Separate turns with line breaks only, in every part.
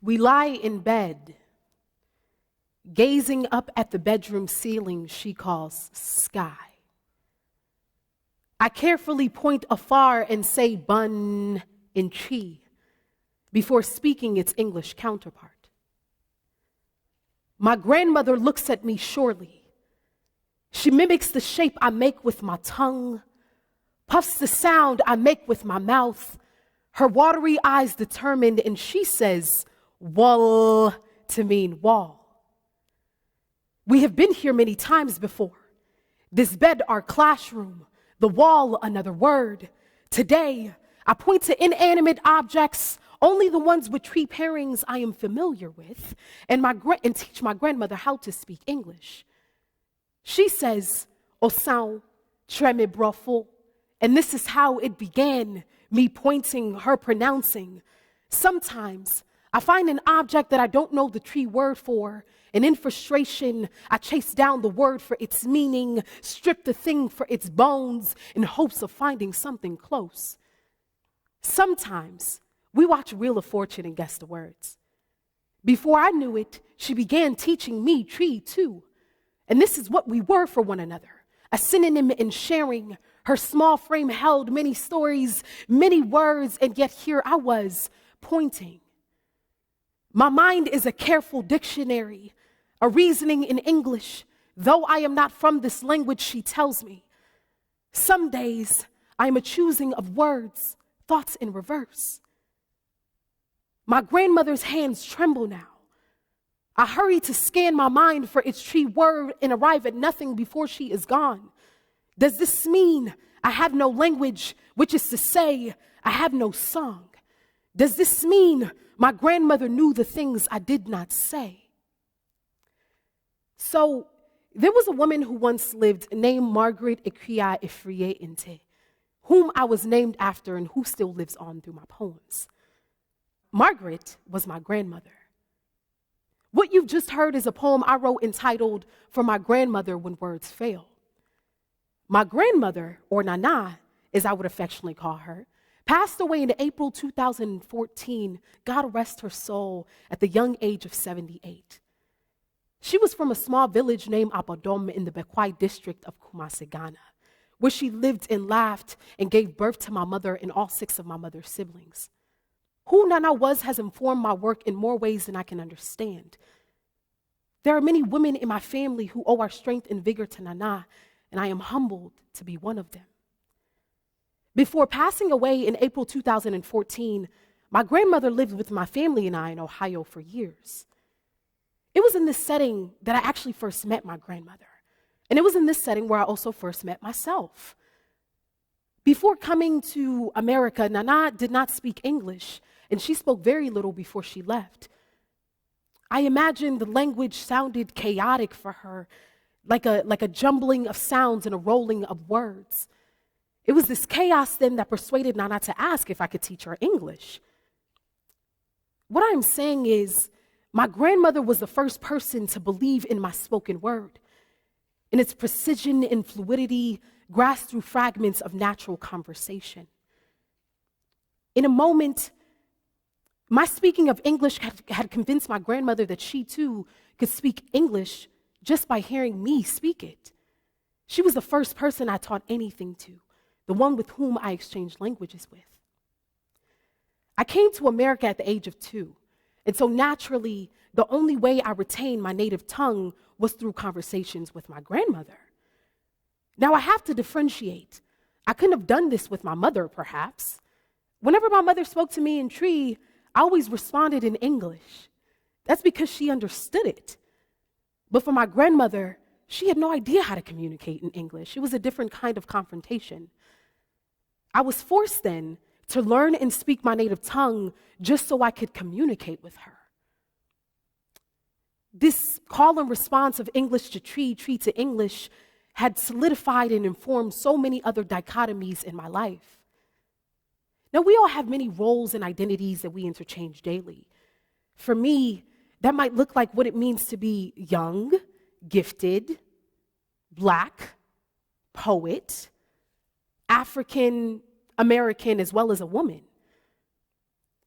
We lie in bed, gazing up at the bedroom ceiling she calls sky. I carefully point afar and say bun in chi before speaking its English counterpart. My grandmother looks at me surely. She mimics the shape I make with my tongue, puffs the sound I make with my mouth, her watery eyes determined, and she says, wall, to mean wall. We have been here many times before. This bed, our classroom, the wall, another word. Today, I point to inanimate objects, only the ones with tree pairings I am familiar with, and teach my grandmother how to speak English. She says, "Osao, treme brofo," and this is how it began, me pointing, her pronouncing. Sometimes I find an object that I don't know the tree word for, and in frustration, I chase down the word for its meaning, strip the thing for its bones in hopes of finding something close. Sometimes we watch Wheel of Fortune and guess the words. Before I knew it, she began teaching me tree too. And this is what we were for one another, a synonym in sharing. Her small frame held many stories, many words, and yet here I was pointing. My mind is a careful dictionary, a reasoning in English, though I am not from this language, she tells me. Some days I am a choosing of words, thoughts in reverse. My grandmother's hands tremble now. I hurry to scan my mind for its tree word and arrive at nothing before she is gone. Does this mean I have no language, which is to say, I have no song? Does this mean my grandmother knew the things I did not say? So there was a woman who once lived named Margaret Ikria Ifriye Inte, whom I was named after and who still lives on through my poems. Margaret was my grandmother. What you've just heard is a poem I wrote entitled For My Grandmother When Words Fail. My grandmother, or Nana, as I would affectionately call her, passed away in April 2014, God rest her soul, at the young age of 78. She was from a small village named Abadom in the Bekwai district of Kumasi, Ghana, where she lived and laughed and gave birth to my mother and all 6 of my mother's siblings. Who Nana was has informed my work in more ways than I can understand. There are many women in my family who owe our strength and vigor to Nana, and I am humbled to be one of them. Before passing away in April 2014, my grandmother lived with my family and I in Ohio for years. It was in this setting that I actually first met my grandmother. And it was in this setting where I also first met myself. Before coming to America, Nana did not speak English, and she spoke very little before she left. I imagine the language sounded chaotic for her, like a jumbling of sounds and a rolling of words. It was this chaos then that persuaded Nana to ask if I could teach her English. What I'm saying is, my grandmother was the first person to believe in my spoken word, in its precision and fluidity, grasped through fragments of natural conversation. In a moment, my speaking of English had convinced my grandmother that she too could speak English just by hearing me speak it. She was the first person I taught anything to, the one with whom I exchanged languages with. I came to America at the age of 2, and so naturally, the only way I retained my native tongue was through conversations with my grandmother. Now, I have to differentiate. I couldn't have done this with my mother, perhaps. Whenever my mother spoke to me in Tree, I always responded in English. That's because she understood it. But for my grandmother, she had no idea how to communicate in English. It was a different kind of confrontation. I was forced then to learn and speak my native tongue just so I could communicate with her. This call and response of English to Tree, Tree to English, had solidified and informed so many other dichotomies in my life. Now, we all have many roles and identities that we interchange daily. For me, that might look like what it means to be young, gifted, Black, poet, African American, as well as a woman.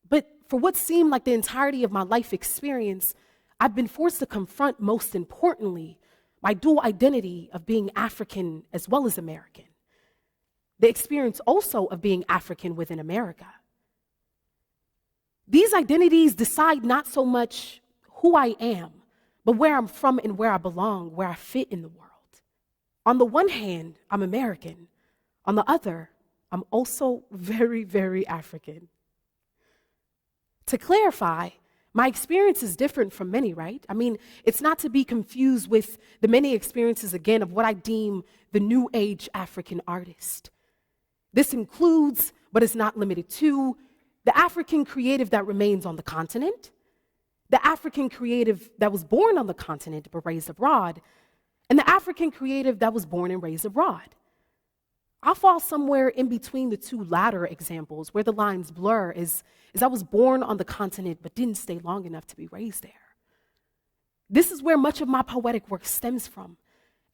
But for what seemed like the entirety of my life experience, I've been forced to confront, most importantly, my dual identity of being African as well as American. The experience also of being African within America. These identities decide not so much who I am, but where I'm from and where I belong, where I fit in the world. On the one hand, I'm American. On the other, I'm also very, very African. To clarify, my experience is different from many, right? I mean, it's not to be confused with the many experiences, again, of what I deem the New Age African artist. This includes, but is not limited to, the African creative that remains on the continent, the African creative that was born on the continent but raised abroad, and the African creative that was born and raised abroad. I fall somewhere in between the two latter examples where the lines blur as I was born on the continent but didn't stay long enough to be raised there. This is where much of my poetic work stems from,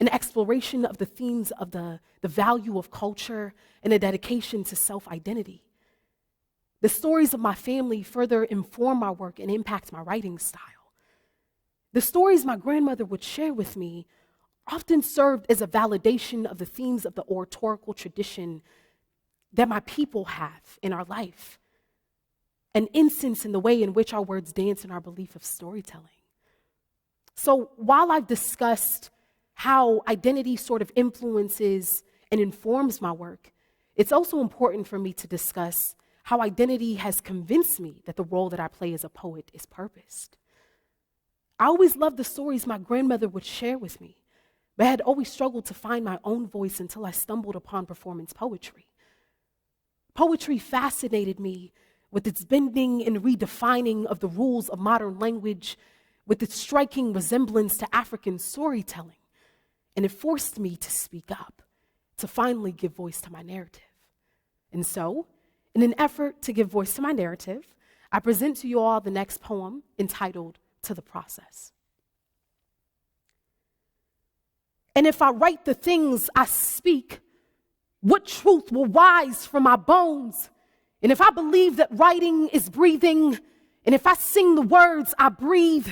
an exploration of the themes of the value of culture and a dedication to self-identity. The stories of my family further inform my work and impact my writing style. The stories my grandmother would share with me often served as a validation of the themes of the oratorical tradition that my people have in our life, an instance in the way in which our words dance in our belief of storytelling. So while I've discussed how identity sort of influences and informs my work, it's also important for me to discuss how identity has convinced me that the role that I play as a poet is purposed. I always loved the stories my grandmother would share with me, but I had always struggled to find my own voice until I stumbled upon performance poetry. Poetry fascinated me with its bending and redefining of the rules of modern language, with its striking resemblance to African storytelling, and it forced me to speak up, to finally give voice to my narrative. And so, in an effort to give voice to my narrative, I present to you all the next poem entitled To the Process. And if I write the things I speak, what truth will rise from my bones? And if I believe that writing is breathing, and if I sing the words I breathe,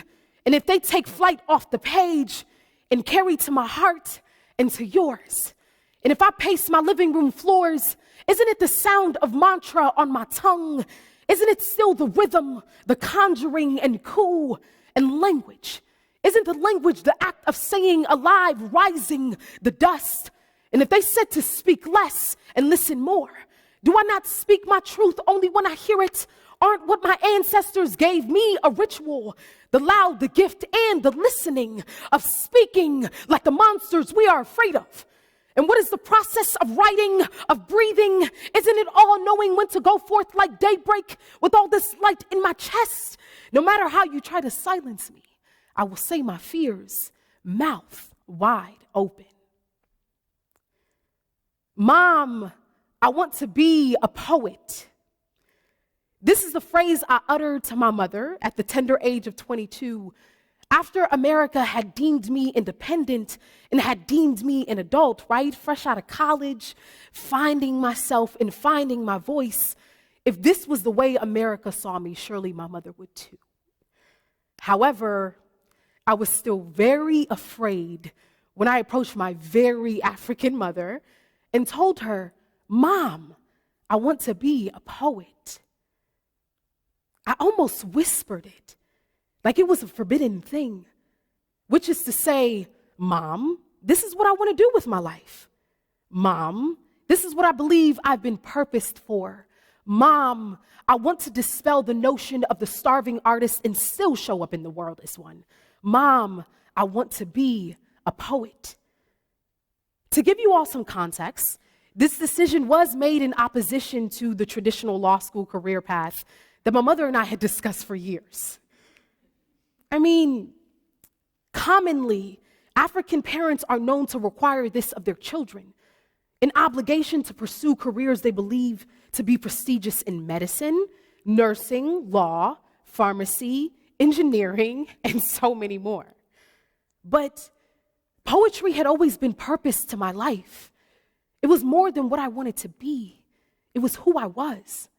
and if they take flight off the page and carry to my heart and to yours, and if I pace my living room floors, isn't it the sound of mantra on my tongue? Isn't it still the rhythm, the conjuring and coo and language? Isn't the language the act of saying alive, rising the dust? And if they said to speak less and listen more, do I not speak my truth only when I hear it? Aren't what my ancestors gave me a ritual? The loud, the gift, and the listening of speaking like the monsters we are afraid of. And what is the process of writing, of breathing? Isn't it all knowing when to go forth like daybreak with all this light in my chest? No matter how you try to silence me, I will say my fears, mouth wide open. Mom, I want to be a poet. This is the phrase I uttered to my mother at the tender age of 22, after America had deemed me independent and had deemed me an adult, right? Fresh out of college, finding myself and finding my voice. If this was the way America saw me, surely my mother would too. However, I was still very afraid when I approached my very African mother and told her, Mom, I want to be a poet. I almost whispered it, like it was a forbidden thing, which is to say, Mom, this is what I want to do with my life. Mom, this is what I believe I've been purposed for. Mom, I want to dispel the notion of the starving artist and still show up in the world as one. Mom, I want to be a poet. To give you all some context, this decision was made in opposition to the traditional law school career path that my mother and I had discussed for years. I mean, commonly, African parents are known to require this of their children, an obligation to pursue careers they believe to be prestigious in medicine, nursing, law, pharmacy, engineering, and so many more. But poetry had always been purpose to my life. It was more than what I wanted to be. It was who I was.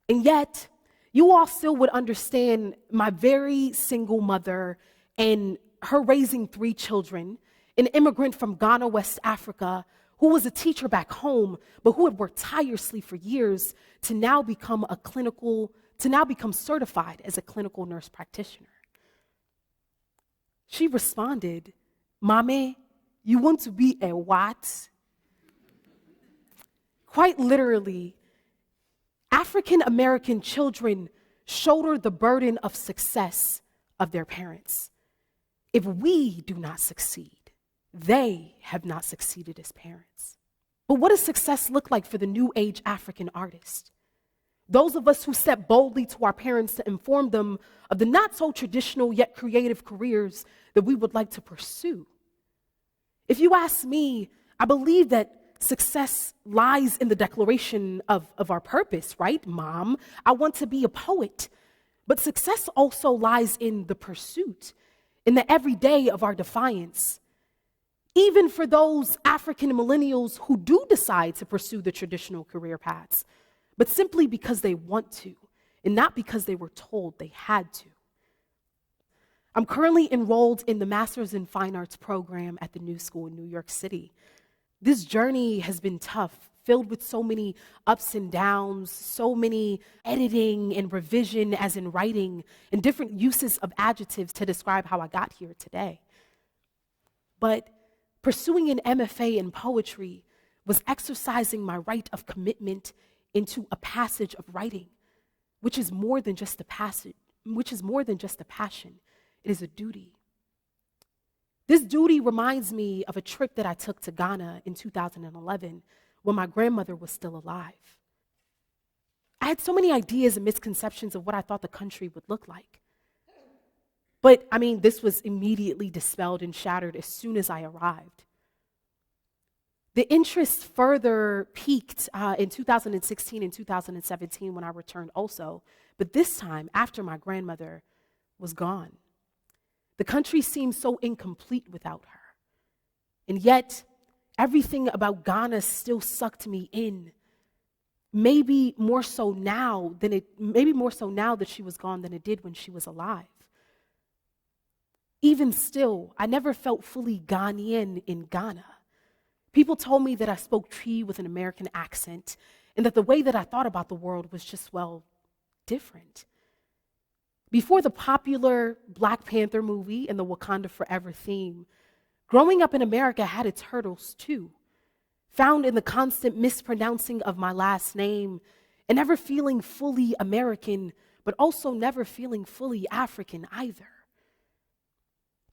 And yet, you all still would understand my very single mother and her raising 3 children, an immigrant from Ghana, West Africa, who was a teacher back home, but who had worked tirelessly for years to now become certified as a clinical nurse practitioner. She responded, "Mame, you want to be a what?" Quite literally, African American children shoulder the burden of success of their parents. If we do not succeed, they have not succeeded as parents. But what does success look like for the new age African artist? Those of us who step boldly to our parents to inform them of the not so traditional yet creative careers that we would like to pursue. If you ask me, I believe that success lies in the declaration of our purpose, right, Mom? I want to be a poet. But success also lies in the pursuit, in the everyday of our defiance. Even for those African millennials who do decide to pursue the traditional career paths, but simply because they want to, and not because they were told they had to. I'm currently enrolled in the Master's in Fine Arts program at the New School in New York City. This journey has been tough, filled with so many ups and downs, so many editing and revision as in writing, and different uses of adjectives to describe how I got here today. But pursuing an MFA in poetry was exercising my right of commitment into a passage of writing, which is more than just a passion. It is a duty. This duty reminds me of a trip that I took to Ghana in 2011 when my grandmother was still alive. I had so many ideas and misconceptions of what I thought the country would look like. But, this was immediately dispelled and shattered as soon as I arrived. The interest further peaked in 2016 and 2017 when I returned also, but this time after my grandmother was gone. The country seemed so incomplete without her. And yet, everything about Ghana still sucked me in. Maybe more so now that she was gone than it did when she was alive. Even still, I never felt fully Ghanaian in Ghana. People told me that I spoke Twi with an American accent, and that the way that I thought about the world was just, different. Before the popular Black Panther movie and the Wakanda Forever theme, growing up in America had its hurdles too, found in the constant mispronouncing of my last name and never feeling fully American, but also never feeling fully African either.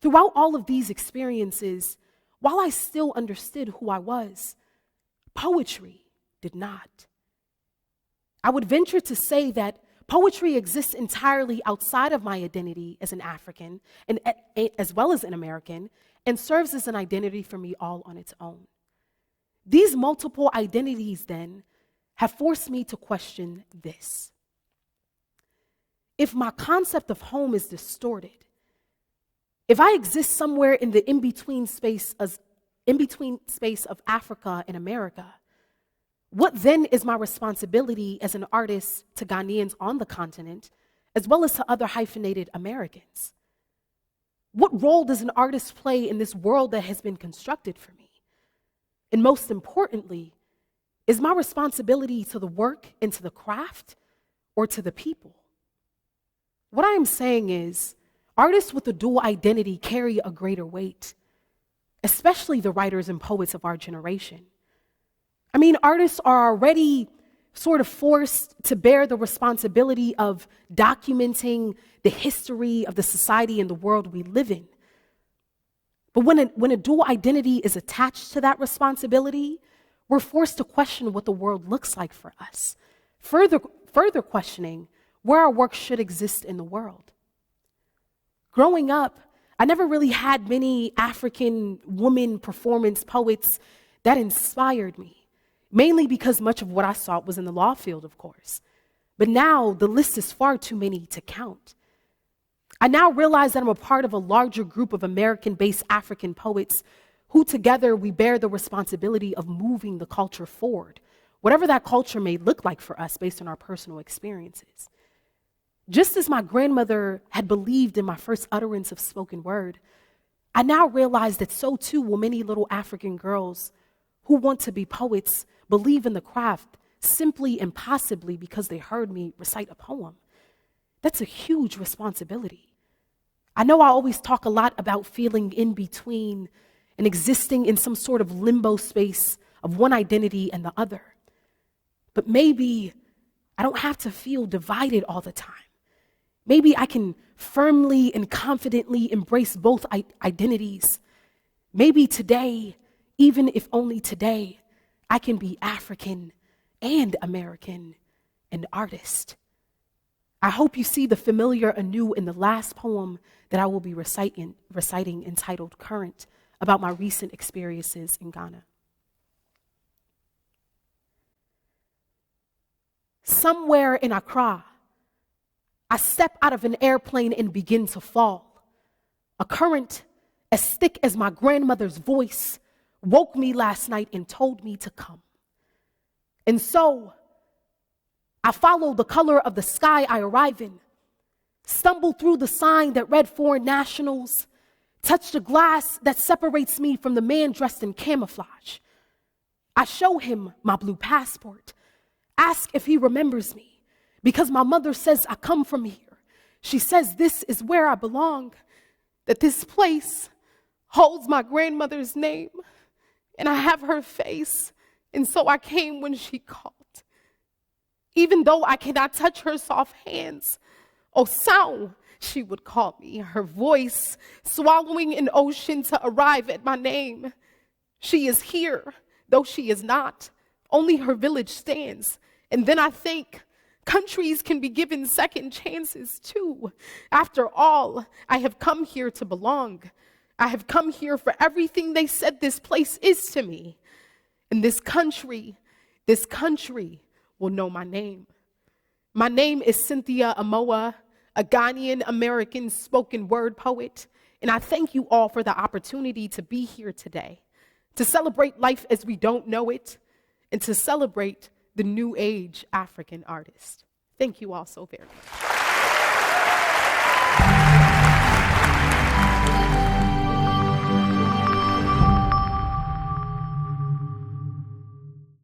Throughout all of these experiences, while I still understood who I was, poetry did not. I would venture to say that poetry exists entirely outside of my identity as an African, and as well as an American, and serves as an identity for me all on its own. These multiple identities, then, have forced me to question this. If my concept of home is distorted, if I exist somewhere in the in-between space of Africa and America, what then is my responsibility as an artist to Ghanaians on the continent, as well as to other hyphenated Americans? What role does an artist play in this world that has been constructed for me? And most importantly, is my responsibility to the work and to the craft, or to the people? What I am saying is, artists with a dual identity carry a greater weight, especially the writers and poets of our generation. Artists are already sort of forced to bear the responsibility of documenting the history of the society and the world we live in. But when a dual identity is attached to that responsibility, we're forced to question what the world looks like for us, further questioning where our work should exist in the world. Growing up, I never really had many African women performance poets that inspired me, mainly because much of what I sought was in the law field, of course. But now the list is far too many to count. I now realize that I'm a part of a larger group of American-based African poets who together we bear the responsibility of moving the culture forward, whatever that culture may look like for us based on our personal experiences. Just as my grandmother had believed in my first utterance of spoken word, I now realize that so too will many little African girls who want to be poets believe in the craft simply and possibly because they heard me recite a poem. That's a huge responsibility. I know I always talk a lot about feeling in between and existing in some sort of limbo space of one identity and the other. But maybe I don't have to feel divided all the time. Maybe I can firmly and confidently embrace both identities. Maybe today, even if only today, I can be African and American and artist. I hope you see the familiar anew in the last poem that I will be reciting entitled Current, about my recent experiences in Ghana. Somewhere in Accra, I step out of an airplane and begin to fall. A current as thick as my grandmother's voice woke me last night and told me to come. And so, I follow the color of the sky I arrive in, stumble through the sign that read foreign nationals, touch the glass that separates me from the man dressed in camouflage. I show him my blue passport, ask if he remembers me, because my mother says I come from here. She says this is where I belong, that this place holds my grandmother's name, and I have her face, and so I came when she called. Even though I cannot touch her soft hands, oh, sound, she would call me, her voice swallowing an ocean to arrive at my name. She is here, though she is not. Only her village stands. And then I think countries can be given second chances too. After all, I have come here to belong. I have come here for everything they said this place is to me. And this country will know my name. My name is Cynthia Amoah, a Ghanaian-American spoken word poet, and I thank you all for the opportunity to be here today, to celebrate life as we don't know it, and to celebrate the new age African artist. Thank you all so very much.